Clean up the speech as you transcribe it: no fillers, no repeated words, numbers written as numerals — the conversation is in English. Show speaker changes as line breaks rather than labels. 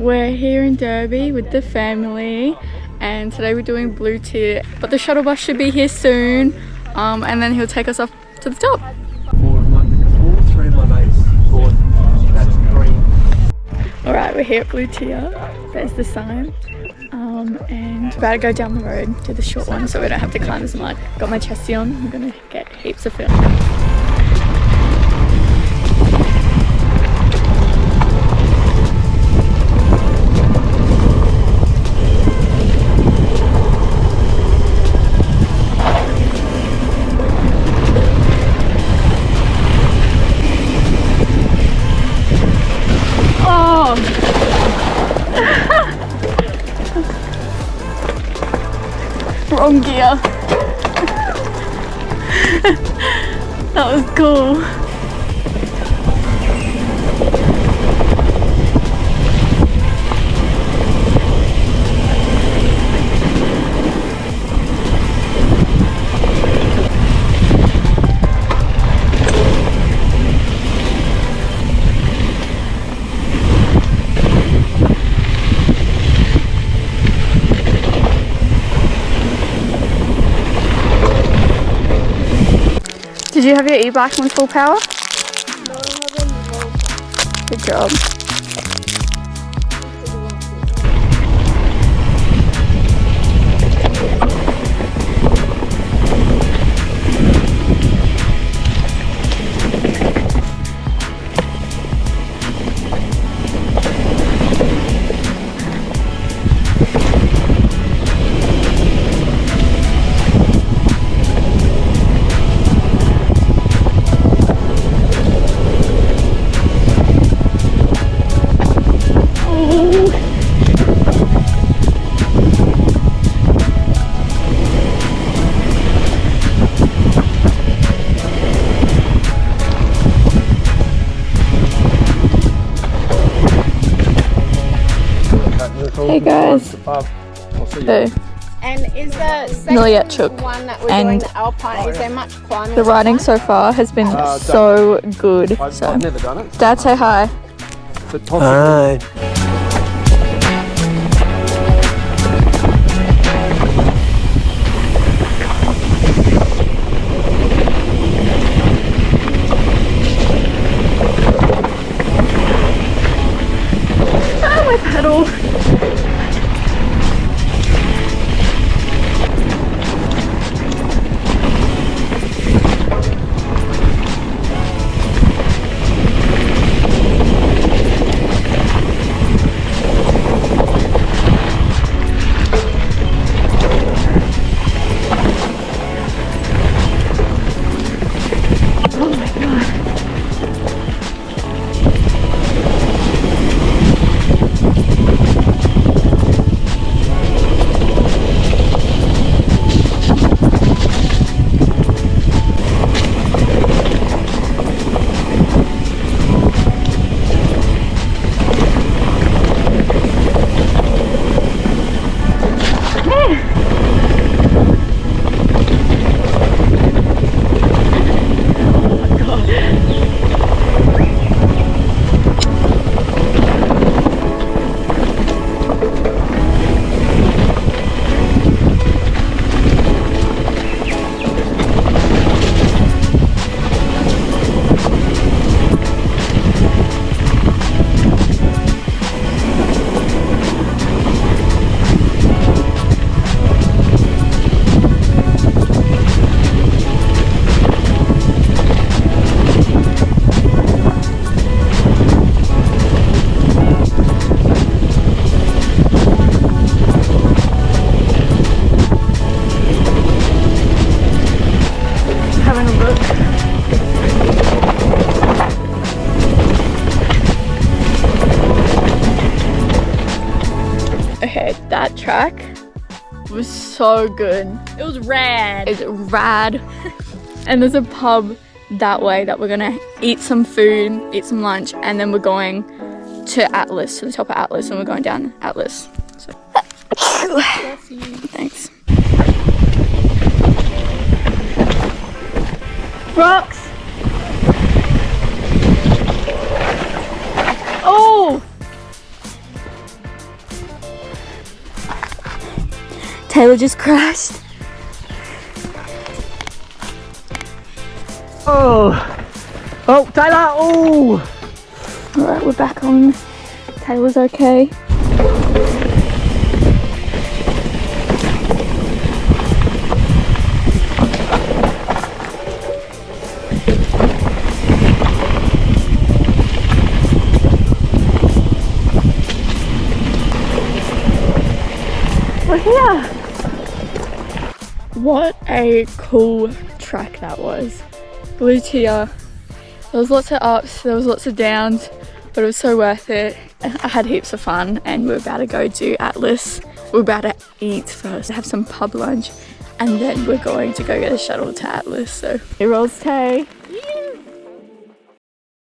We're here in Derby with the family and today we're doing blue tier, but the shuttle bus should be here soon and then he'll take us up to the top.
All three of my mates bought that green.
Alright, we're here at blue tier. There's the sign and about to go down the road to the short one so we don't have to climb as much. Got my chesty on, I'm gonna get heaps of film. Wrong gear. That was cool. Did you have your e-bike on full power?
No, I haven't.
Good job. Hey guys.
And is the second one that we're doing the Alpine, is there much climbing?
The riding so far has been so good.
I've never done it.
Dad, say hi.
Hi.
My pedal. Okay, that track was so good.
It was rad.
It's rad. And there's a pub that way that we're gonna eat some food, eat some lunch, and then we're going to Atlas, to the top of Atlas, and we're going down Atlas. So. Thanks. Rocks! Oh! Taylor just crashed.
Oh, Taylor, oh!
Alright, we're back on. Taylor's okay. We're here! What a cool track that was. Blue tier. There was lots of ups, there was lots of downs, but it was so worth it. I had heaps of fun and we're about to go do Atlas. We're about to eat first, have some pub lunch, and then we're going to go get a shuttle to Atlas. So here rolls Tay.